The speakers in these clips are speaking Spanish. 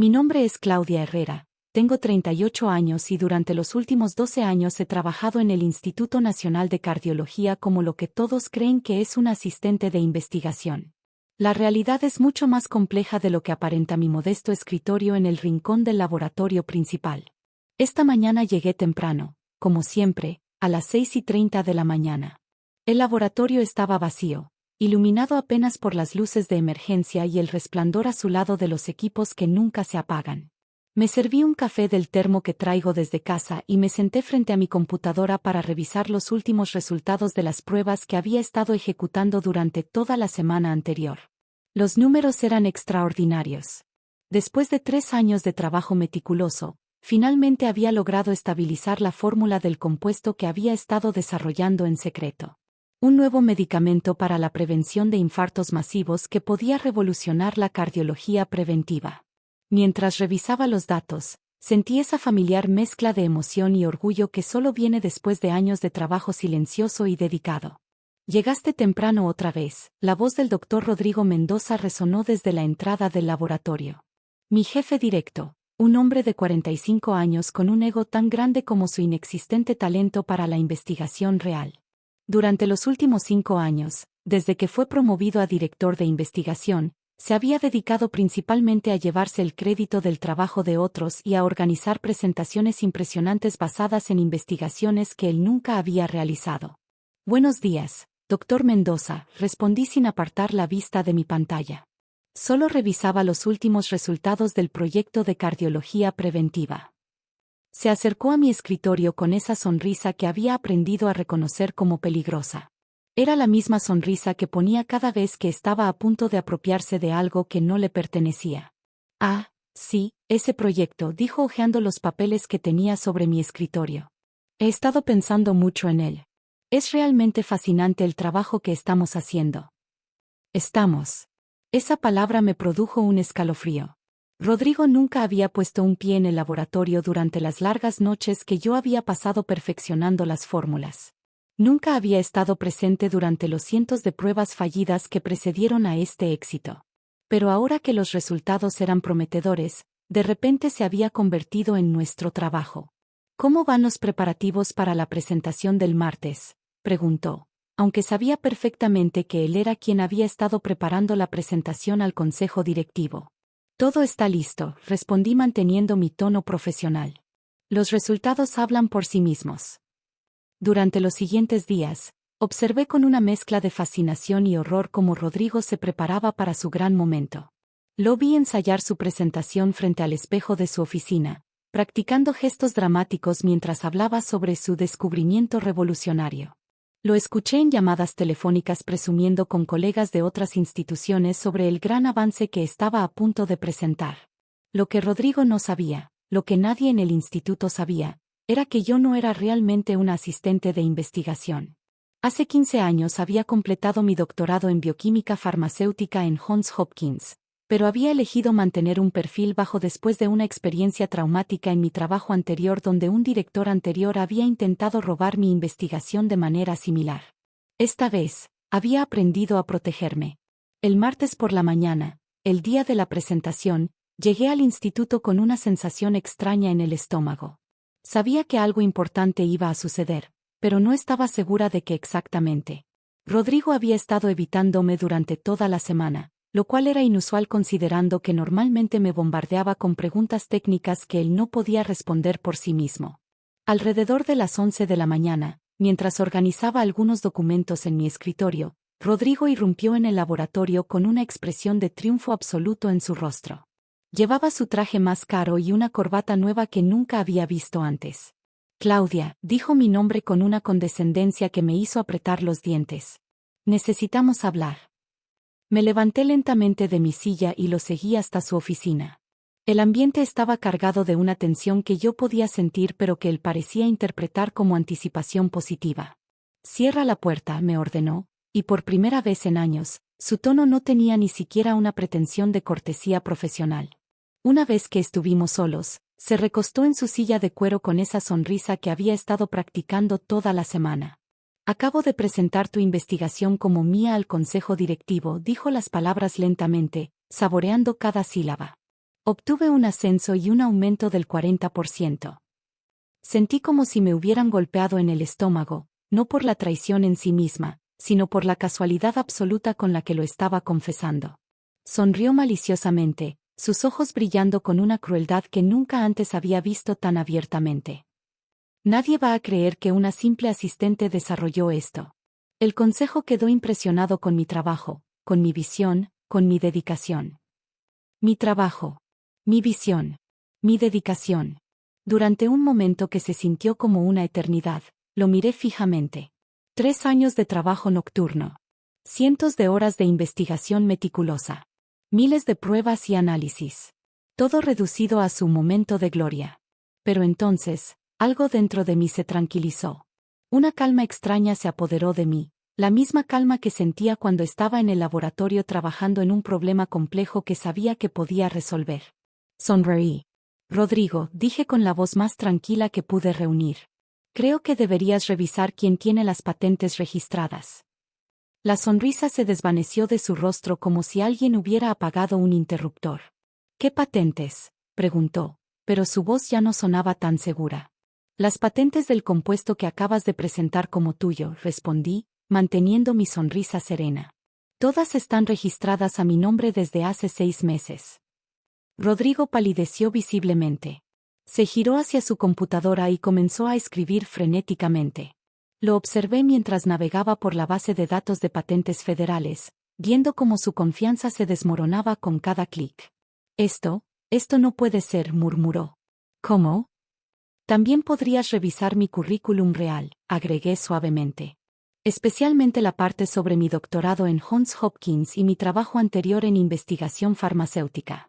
Mi nombre es Claudia Herrera, tengo 38 años y durante los últimos 12 años he trabajado en el Instituto Nacional de Cardiología como lo que todos creen que es un asistente de investigación. La realidad es mucho más compleja de lo que aparenta mi modesto escritorio en el rincón del laboratorio principal. Esta mañana llegué temprano, como siempre, a las 6:30 de la mañana. El laboratorio estaba vacío, iluminado apenas por las luces de emergencia y el resplandor azulado de los equipos que nunca se apagan. Me serví un café del termo que traigo desde casa y me senté frente a mi computadora para revisar los últimos resultados de las pruebas que había estado ejecutando durante toda la semana anterior. Los números eran extraordinarios. Después de 3 años de trabajo meticuloso, finalmente había logrado estabilizar la fórmula del compuesto que había estado desarrollando en secreto. Un nuevo medicamento para la prevención de infartos masivos que podía revolucionar la cardiología preventiva. Mientras revisaba los datos, sentí esa familiar mezcla de emoción y orgullo que solo viene después de años de trabajo silencioso y dedicado. Llegaste temprano otra vez, la voz del doctor Rodrigo Mendoza resonó desde la entrada del laboratorio. Mi jefe directo, un hombre de 45 años con un ego tan grande como su inexistente talento para la investigación real. Durante los últimos 5 años, desde que fue promovido a director de investigación, se había dedicado principalmente a llevarse el crédito del trabajo de otros y a organizar presentaciones impresionantes basadas en investigaciones que él nunca había realizado. Buenos días, doctor Mendoza, respondí sin apartar la vista de mi pantalla. Solo revisaba los últimos resultados del proyecto de cardiología preventiva. Se acercó a mi escritorio con esa sonrisa que había aprendido a reconocer como peligrosa. Era la misma sonrisa que ponía cada vez que estaba a punto de apropiarse de algo que no le pertenecía. Ah, sí, ese proyecto, dijo hojeando los papeles que tenía sobre mi escritorio. He estado pensando mucho en él. Es realmente fascinante el trabajo que estamos haciendo. Estamos. Esa palabra me produjo un escalofrío. Rodrigo nunca había puesto un pie en el laboratorio durante las largas noches que yo había pasado perfeccionando las fórmulas. Nunca había estado presente durante los cientos de pruebas fallidas que precedieron a este éxito. Pero ahora que los resultados eran prometedores, de repente se había convertido en nuestro trabajo. ¿Cómo van los preparativos para la presentación del martes?, preguntó, aunque sabía perfectamente que él era quien había estado preparando la presentación al consejo directivo. Todo está listo, respondí manteniendo mi tono profesional. Los resultados hablan por sí mismos. Durante los siguientes días, observé con una mezcla de fascinación y horror cómo Rodrigo se preparaba para su gran momento. Lo vi ensayar su presentación frente al espejo de su oficina, practicando gestos dramáticos mientras hablaba sobre su descubrimiento revolucionario. Lo escuché en llamadas telefónicas presumiendo con colegas de otras instituciones sobre el gran avance que estaba a punto de presentar. Lo que Rodrigo no sabía, lo que nadie en el instituto sabía, era que yo no era realmente una asistente de investigación. Hace 15 años había completado mi doctorado en bioquímica farmacéutica en Johns Hopkins, pero había elegido mantener un perfil bajo después de una experiencia traumática en mi trabajo anterior donde un director anterior había intentado robar mi investigación de manera similar. Esta vez, había aprendido a protegerme. El martes por la mañana, el día de la presentación, llegué al instituto con una sensación extraña en el estómago. Sabía que algo importante iba a suceder, pero no estaba segura de qué exactamente. Rodrigo había estado evitándome durante toda la semana, lo cual era inusual considerando que normalmente me bombardeaba con preguntas técnicas que él no podía responder por sí mismo. Alrededor de las 11 de la mañana, mientras organizaba algunos documentos en mi escritorio, Rodrigo irrumpió en el laboratorio con una expresión de triunfo absoluto en su rostro. Llevaba su traje más caro y una corbata nueva que nunca había visto antes. Claudia, dijo mi nombre con una condescendencia que me hizo apretar los dientes. Necesitamos hablar. Me levanté lentamente de mi silla y lo seguí hasta su oficina. El ambiente estaba cargado de una tensión que yo podía sentir pero que él parecía interpretar como anticipación positiva. Cierra la puerta, me ordenó, y por primera vez en años, su tono no tenía ni siquiera una pretensión de cortesía profesional. Una vez que estuvimos solos, se recostó en su silla de cuero con esa sonrisa que había estado practicando toda la semana. Acabo de presentar tu investigación como mía al consejo directivo, dijo las palabras lentamente, saboreando cada sílaba. Obtuve un ascenso y un aumento del 40%. Sentí como si me hubieran golpeado en el estómago, no por la traición en sí misma, sino por la casualidad absoluta con la que lo estaba confesando. Sonrió maliciosamente, sus ojos brillando con una crueldad que nunca antes había visto tan abiertamente. Nadie va a creer que una simple asistente desarrolló esto. El consejo quedó impresionado con mi trabajo, con mi visión, con mi dedicación. Mi trabajo. Mi visión. Mi dedicación. Durante un momento que se sintió como una eternidad, lo miré fijamente. 3 años de trabajo nocturno. Cientos de horas de investigación meticulosa. Miles de pruebas y análisis. Todo reducido a su momento de gloria. Pero entonces, algo dentro de mí se tranquilizó. Una calma extraña se apoderó de mí, la misma calma que sentía cuando estaba en el laboratorio trabajando en un problema complejo que sabía que podía resolver. Sonreí. Rodrigo, dije con la voz más tranquila que pude reunir. Creo que deberías revisar quién tiene las patentes registradas. La sonrisa se desvaneció de su rostro como si alguien hubiera apagado un interruptor. ¿Qué patentes?, preguntó, pero su voz ya no sonaba tan segura. Las patentes del compuesto que acabas de presentar como tuyo, respondí, manteniendo mi sonrisa serena. Todas están registradas a mi nombre desde hace 6 meses. Rodrigo palideció visiblemente. Se giró hacia su computadora y comenzó a escribir frenéticamente. Lo observé mientras navegaba por la base de datos de patentes federales, viendo cómo su confianza se desmoronaba con cada clic. Esto no puede ser, murmuró. ¿Cómo? También podrías revisar mi currículum real, agregué suavemente. Especialmente la parte sobre mi doctorado en Johns Hopkins y mi trabajo anterior en investigación farmacéutica.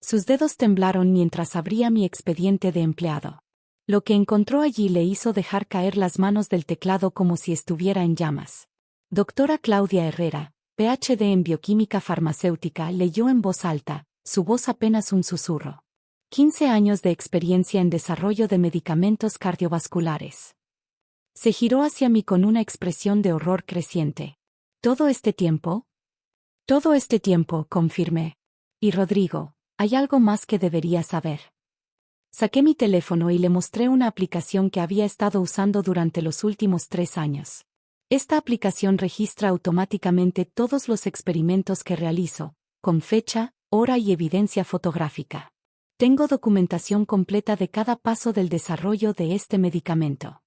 Sus dedos temblaron mientras abría mi expediente de empleado. Lo que encontró allí le hizo dejar caer las manos del teclado como si estuviera en llamas. Doctora Claudia Herrera, PhD en bioquímica farmacéutica, leyó en voz alta, su voz apenas un susurro. 15 años de experiencia en desarrollo de medicamentos cardiovasculares. Se giró hacia mí con una expresión de horror creciente. ¿Todo este tiempo? Todo este tiempo, confirmé. Y Rodrigo, hay algo más que debería saber. Saqué mi teléfono y le mostré una aplicación que había estado usando durante los últimos 3 años. Esta aplicación registra automáticamente todos los experimentos que realizo, con fecha, hora y evidencia fotográfica. Tengo documentación completa de cada paso del desarrollo de este medicamento.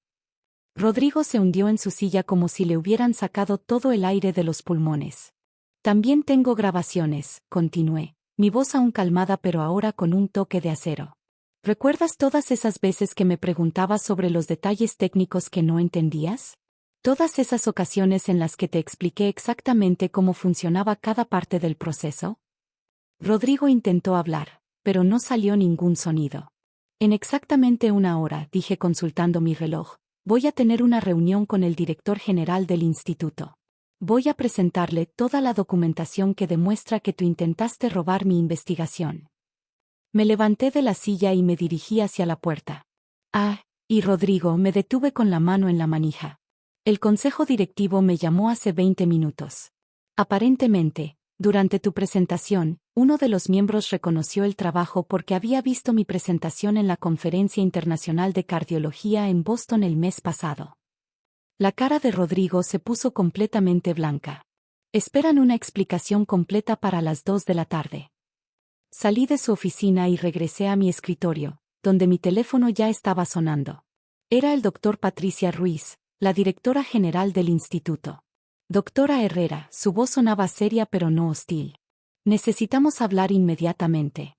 Rodrigo se hundió en su silla como si le hubieran sacado todo el aire de los pulmones. También tengo grabaciones, continué, mi voz aún calmada pero ahora con un toque de acero. ¿Recuerdas todas esas veces que me preguntabas sobre los detalles técnicos que no entendías? Todas esas ocasiones en las que te expliqué exactamente cómo funcionaba cada parte del proceso. Rodrigo intentó hablar, pero no salió ningún sonido. En exactamente 1 hora, dije consultando mi reloj, voy a tener una reunión con el director general del instituto. Voy a presentarle toda la documentación que demuestra que tú intentaste robar mi investigación. Me levanté de la silla y me dirigí hacia la puerta. Y Rodrigo, me detuve con la mano en la manija. El consejo directivo me llamó hace 20 minutos. Aparentemente, durante tu presentación, uno de los miembros reconoció el trabajo porque había visto mi presentación en la Conferencia Internacional de Cardiología en Boston el mes pasado. La cara de Rodrigo se puso completamente blanca. Esperan una explicación completa para las 2 de la tarde. Salí de su oficina y regresé a mi escritorio, donde mi teléfono ya estaba sonando. Era el Dr. Patricia Ruiz, la directora general del instituto. Doctora Herrera, su voz sonaba seria pero no hostil. Necesitamos hablar inmediatamente.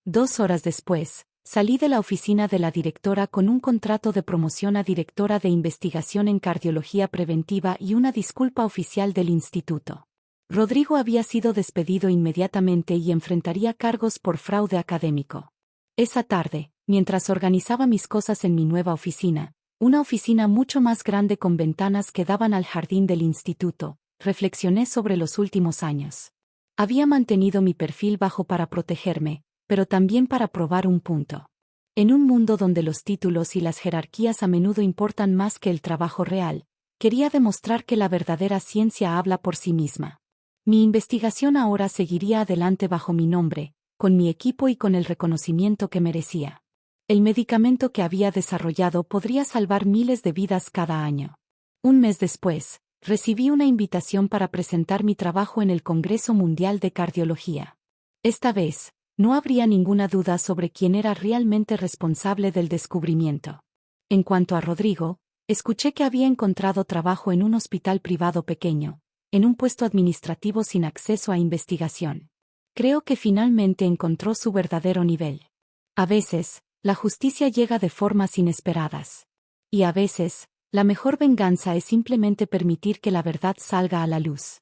2 horas después, salí de la oficina de la directora con un contrato de promoción a directora de investigación en cardiología preventiva y una disculpa oficial del instituto. Rodrigo había sido despedido inmediatamente y enfrentaría cargos por fraude académico. Esa tarde, mientras organizaba mis cosas en mi nueva oficina, una oficina mucho más grande con ventanas que daban al jardín del instituto, reflexioné sobre los últimos años. Había mantenido mi perfil bajo para protegerme, pero también para probar un punto. En un mundo donde los títulos y las jerarquías a menudo importan más que el trabajo real, quería demostrar que la verdadera ciencia habla por sí misma. Mi investigación ahora seguiría adelante bajo mi nombre, con mi equipo y con el reconocimiento que merecía. El medicamento que había desarrollado podría salvar miles de vidas cada año. Un mes después, recibí una invitación para presentar mi trabajo en el Congreso Mundial de Cardiología. Esta vez, no habría ninguna duda sobre quién era realmente responsable del descubrimiento. En cuanto a Rodrigo, escuché que había encontrado trabajo en un hospital privado pequeño, en un puesto administrativo sin acceso a investigación. Creo que finalmente encontró su verdadero nivel. A veces, la justicia llega de formas inesperadas. Y a veces, la mejor venganza es simplemente permitir que la verdad salga a la luz.